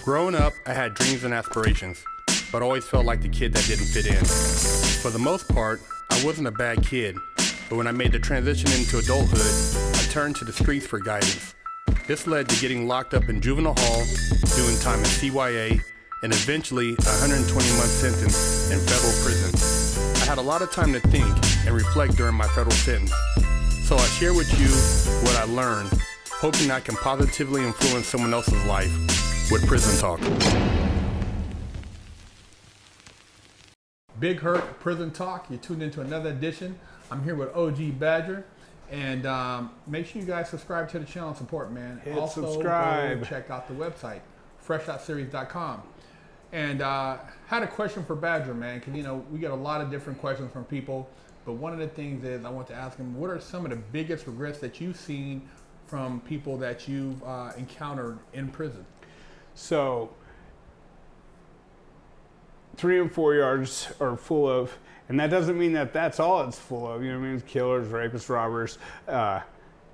Growing up, I had dreams and aspirations, but always felt like the kid that didn't fit in. For the most part, I wasn't a bad kid, but when I made the transition into adulthood, I turned to the streets for guidance. This led to getting locked up in juvenile hall, doing time in CYA, and eventually a 120-month sentence in federal prison. I had a lot of time to think and reflect during my federal sentence, so I share with you what I learned, hoping I can positively influence someone else's life with Prison Talk. Big Hurt Prison Talk. You tuned into another edition. I'm here with OG Badger. And make sure you guys subscribe to the channel and support, man. Hit also, subscribe. Go check out the website, FreshOutSeries.com. And had a question for Badger, man, because, you know, we get a lot of different questions from people. But one of the things is I want to ask him, what are some of the biggest regrets that you've seen from people that you've encountered in prison? So 3 and 4 yards are full of, and that doesn't mean that that's all it's full of. You know what I mean? Killers, rapists, robbers,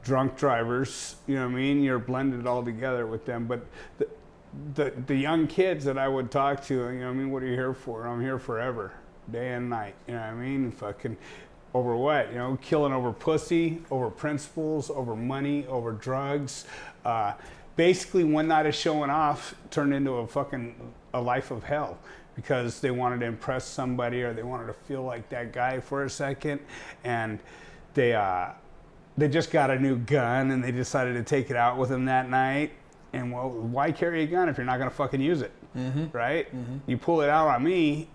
drunk drivers. You know what I mean? You're blended all together with them. But the young kids that I would talk to, you know what I mean? What are you here for? I'm here forever, day and night. You know what I mean? Fucking over what? You know, killing over pussy, over principles, over money, over drugs. Basically, one night of showing off turned into a life of hell because they wanted to impress somebody or they wanted to feel like that guy for a second, and they just got a new gun and they decided to take it out with them that night. And well, why carry a gun if you're not gonna fucking use it, right? You pull it out on me,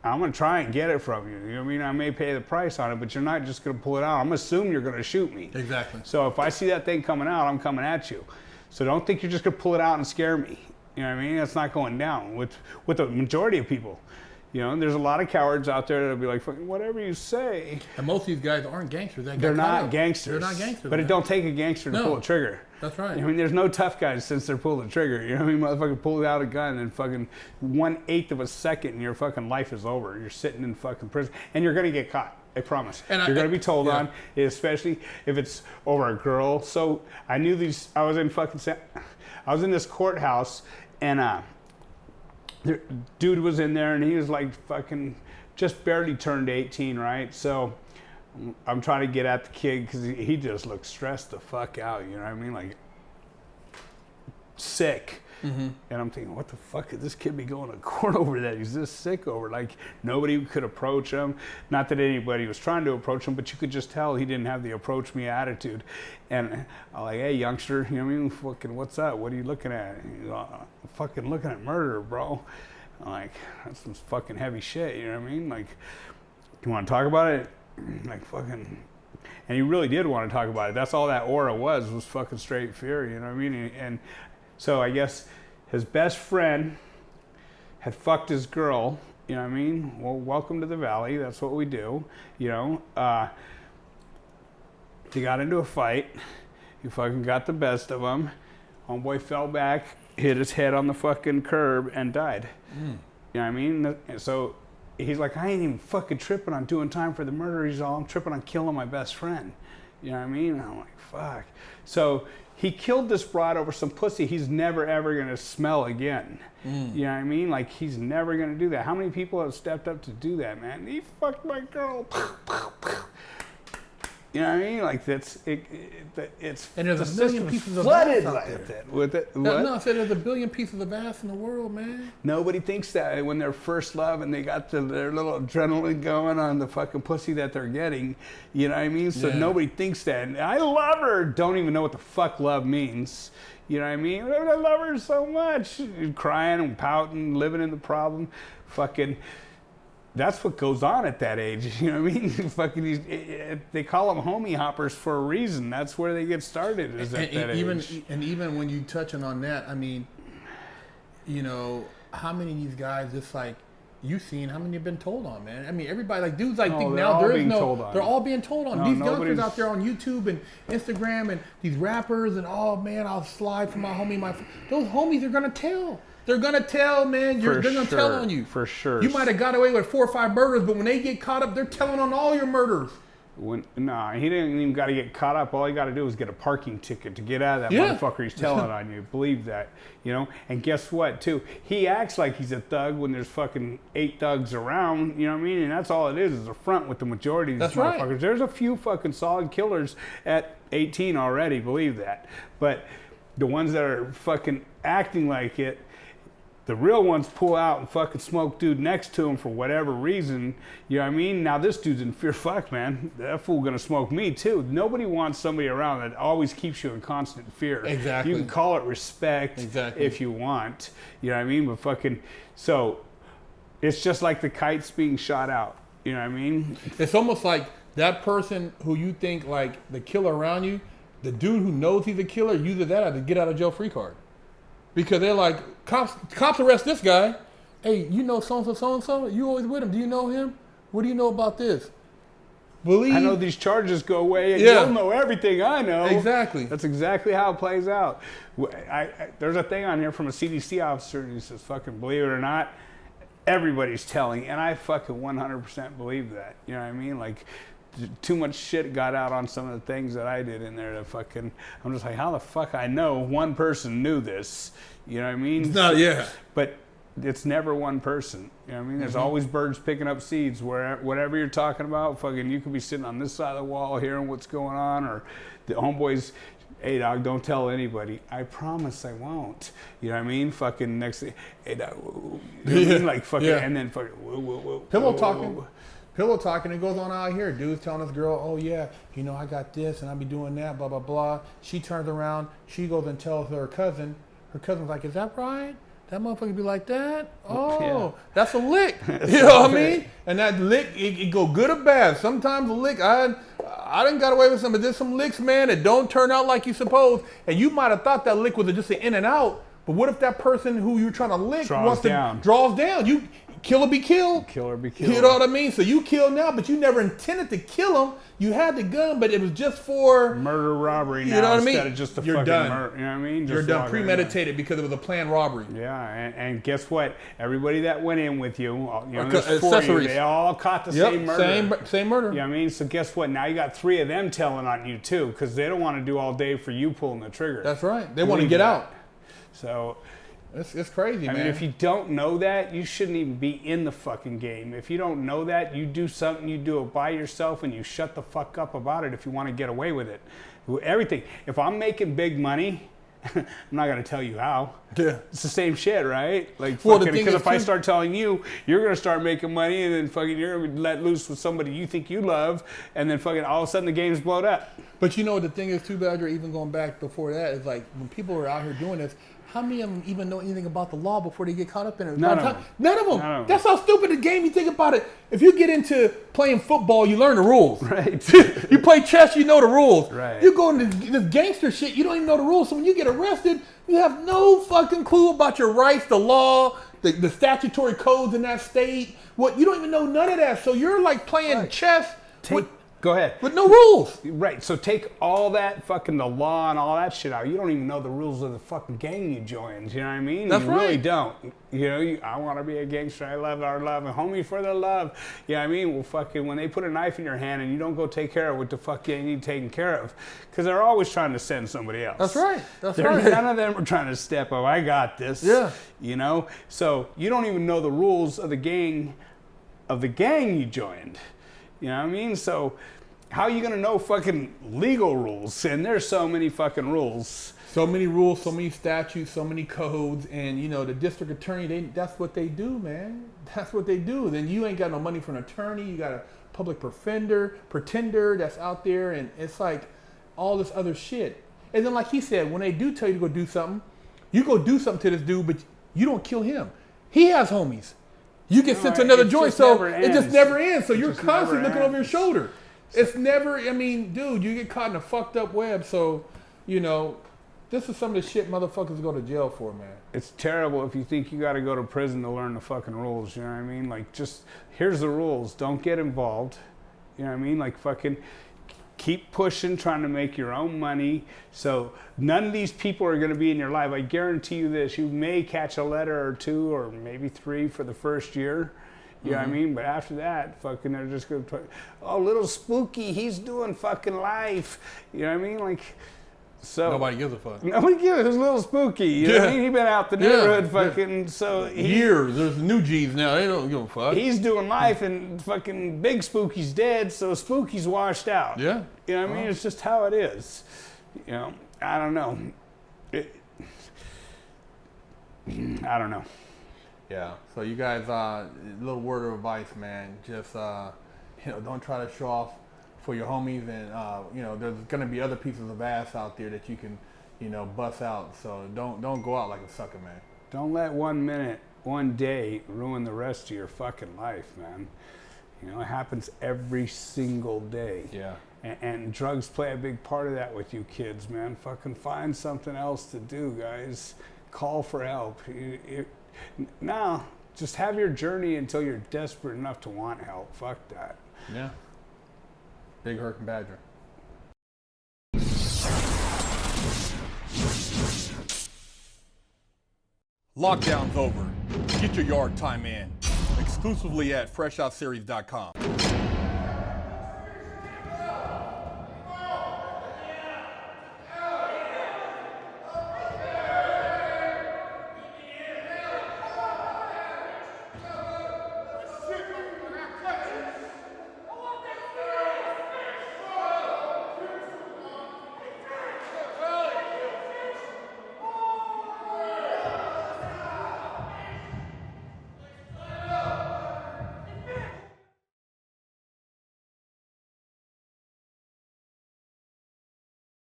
I'm gonna try and get it from you. You know what I mean? I may pay the price on it, but you're not just gonna pull it out. I'm gonna assume you're gonna shoot me. Exactly. So if I see that thing coming out, I'm coming at you. So don't think you're just gonna pull it out and scare me. You know what I mean? That's not going down with the majority of people. You know, there's a lot of cowards out there that'll be like, fucking whatever you say. And most of these guys aren't gangsters. They're not gangsters. They're not gangsters. But it don't take a gangster to pull a trigger. That's right. I mean, there's no tough guys since they're pulling the trigger. You know what I mean? Motherfucker pulled out a gun and fucking 1/8 of a second and your fucking life is over. You're sitting in fucking prison and you're gonna get caught. I promise. And you're gonna be told on, especially if it's over a girl. So I knew these. I was in this courthouse and the dude was in there and he was like fucking just barely turned 18, right? So I'm trying to get at the kid because he just looked stressed the fuck out, you know what I mean? Like sick. And I'm thinking, what the fuck could this kid be going to court over that he's this sick over? Like nobody could approach him. Not that anybody was trying to approach him, but you could just tell he didn't have the approach me attitude. And I'm like, hey youngster, you know what I mean? Fucking what's up? What are you looking at? He's like, I'm fucking looking at murder, bro. I'm like, that's some fucking heavy shit, you know what I mean? Like, you want to talk about it? Like fucking, and he really did want to talk about it. That's all that aura was fucking straight fear, you know what I mean? And so I guess his best friend had fucked his girl, you know what I mean? Well, welcome to the valley. That's what we do, you know? They got into a fight. He fucking got the best of him. Homeboy fell back, hit his head on the fucking curb and died. You know what I mean? So he's like, I ain't even fucking tripping on doing time for the murder. He's all, I'm tripping on killing my best friend. You know what I mean? And I'm like, fuck. So he killed this broad over some pussy he's never ever gonna smell again. You know what I mean? Like he's never gonna do that. How many people have stepped up to do that, man? He fucked my girl. You know what I mean? Like it's and there's a million pieces of flooded ass out like there. that with it. No, I said there's a billion pieces of ass in the world, man. Nobody thinks that when they're first love and they got their little adrenaline going on the fucking pussy that they're getting. You know what I mean? So nobody thinks that. And I love her. Don't even know what the fuck love means. You know what I mean? I love her so much. Crying and pouting, living in the problem. Fucking. That's what goes on at that age, you know what I mean? Fucking, they call them homie hoppers for a reason. That's where they get started. Is at that age. And even when you touching on that, I mean, you know, how many of these guys just like you seen? How many have been told on, man? I mean, everybody like dudes like think now there is no. They're all being told on. These youngsters out there on YouTube and Instagram and these rappers and oh man, I'll slide for my homie. Those homies are gonna tell. They're gonna tell, man. They're gonna tell on you. For sure. You might have got away with 4 or 5 murders, but when they get caught up, they're telling on all your murders. He didn't even got to get caught up. All he got to do is get a parking ticket to get out of that motherfucker he's telling on you. Believe that, And guess what, too? He acts like he's a thug when there's fucking 8 thugs around, you know what I mean? And that's all it is a front with the majority of these motherfuckers. Right. There's a few fucking solid killers at 18 already, believe that. But the ones that are fucking acting like it, the real ones pull out and fucking smoke dude next to him for whatever reason. You know what I mean? Now this dude's in fear. Fuck, man. That fool gonna smoke me too. Nobody wants somebody around that always keeps you in constant fear. Exactly. You can call it respect if you want. You know what I mean? But fucking, so it's just like the kites being shot out. You know what I mean? It's almost like that person who you think like the killer around you, the dude who knows he's a killer uses that as a get out of jail free card. Because they're like, cops arrest this guy. Hey, you know so-and-so, so-and-so? You always with him. Do you know him? What do you know about this? I know these charges go away, and you'll know everything I know. Exactly. That's exactly how it plays out. There's a thing on here from a CDC officer, and he says, fucking believe it or not, everybody's telling. And I fucking 100% believe that. You know what I mean? Like, too much shit got out on some of the things that I did in there to fucking, I'm just like, how the fuck I know one person knew this? You know what I mean? But it's never one person. You know what I mean? There's always birds picking up seeds. Whatever you're talking about, fucking, you could be sitting on this side of the wall hearing what's going on, or the homeboys, hey dog, don't tell anybody. I promise I won't. You know what I mean? Fucking next thing, hey dog, you know what I mean? Like fucking, and then fucking, pillow talking, it goes on out here. Dude's telling this girl, oh yeah, I got this and I be doing that, blah, blah, blah. She turns around, she goes and tells her cousin. Her cousin's like, is that right? That motherfucker be like that? Oh, that's a lick. You know what I mean? And that lick, it go good or bad. Sometimes a lick, I done got away with some, but there's some licks, man, that don't turn out like you supposed. And you might have thought that lick was just an in and out, but what if that person who you're trying to lick draws down? You kill or be killed. Kill or be killed. You know what I mean? So you kill now, but you never intended to kill him. You had the gun, but it was just for murder, robbery. Now, you know what I mean? Instead of just a You're fucking done. murder. You know what I mean? You're done, premeditated, because it was a planned robbery. Yeah, and guess what? Everybody that went in with you, there's 4 of you, they all caught the same murder. Same murder. You know what I mean? So guess what? Now you got 3 of them telling on you too, because they don't want to do all day for you pulling the trigger. That's right. They want to get out. So it's crazy, man. I mean, if you don't know that, you shouldn't even be in the fucking game. If you don't know that, you do something, you do it by yourself, and you shut the fuck up about it if you want to get away with it. Everything. If I'm making big money, I'm not going to tell you how. Yeah. It's the same shit, right? Like, because if I start telling you, you're going to start making money, and then fucking you're going to let loose with somebody you think you love, and then fucking all of a sudden the game's blown up. But you know what the thing is too, Badger, even going back before that, is like when people are out here doing this, how many of them even know anything about the law before they get caught up in it? None of them. That's how stupid the game. You think about it. If you get into playing football, you learn the rules. Right. You play chess, you know the rules. Right. You go into this gangster shit, you don't even know the rules. So when you get arrested, you have no fucking clue about your rights, the law, the statutory codes in that state. You don't even know none of that. So you're like playing chess. Go ahead. With no rules. Right. So take all that fucking the law and all that shit out. You don't even know the rules of the fucking gang you joined. You know what I mean? That's right. You really don't. I want to be a gangster. I love our love and homie for the love. You know what I mean? Well, fucking when they put a knife in your hand and you don't go take care of what the fuck you need taken care of, because they're always trying to send somebody else. That's right. None of them are trying to step up. I got this. Yeah. So you don't even know the rules of the gang you joined. You know what I mean? So how are you going to know fucking legal rules? And there's so many fucking rules. So many rules, so many statutes, so many codes. And, the district attorney, that's what they do, man. That's what they do. Then you ain't got no money for an attorney. You got a public pretender that's out there. And it's like all this other shit. And then like he said, when they do tell you to go do something, you go do something to this dude, but you don't kill him. He has homies. You get sent to another joint, so it just never ends. So you're constantly looking over your shoulder. It's never, dude, you get caught in a fucked up web. So, this is some of the shit motherfuckers go to jail for, man. It's terrible if you think you got to go to prison to learn the fucking rules. You know what I mean? Like, just, here's the rules. Don't get involved. You know what I mean? Like, fucking keep pushing, trying to make your own money. So none of these people are going to be in your life. I guarantee you this. You may catch a letter or 2 or maybe 3 for the first year. You know what I mean? But after that, fucking, they're just going to, oh, little Spooky, he's doing fucking life. You know what I mean? Like, so. Nobody gives a fuck. Nobody gives a fuck. It was little Spooky. You know what I mean? He been out the neighborhood fucking, so. Years. There's new G's now. They don't give a fuck. He's doing life, and fucking Big Spooky's dead, so Spooky's washed out. Yeah. You know what I mean? It's just how it is. You know, I don't know. I don't know. Yeah. So you guys, little word of advice, man. Just don't try to show off for your homies, and there's gonna be other pieces of ass out there that you can, bust out. So don't go out like a sucker, man. Don't let 1 minute, 1 day ruin the rest of your fucking life, man. It happens every single day. Yeah. And drugs play a big part of that with you kids, man. Fucking find something else to do, guys. Call for help. Now, just have your journey until you're desperate enough to want help. Fuck that. Yeah. Big Hurtin' Badger. Lockdown's over. Get your yard time in. Exclusively at FreshOutSeries.com.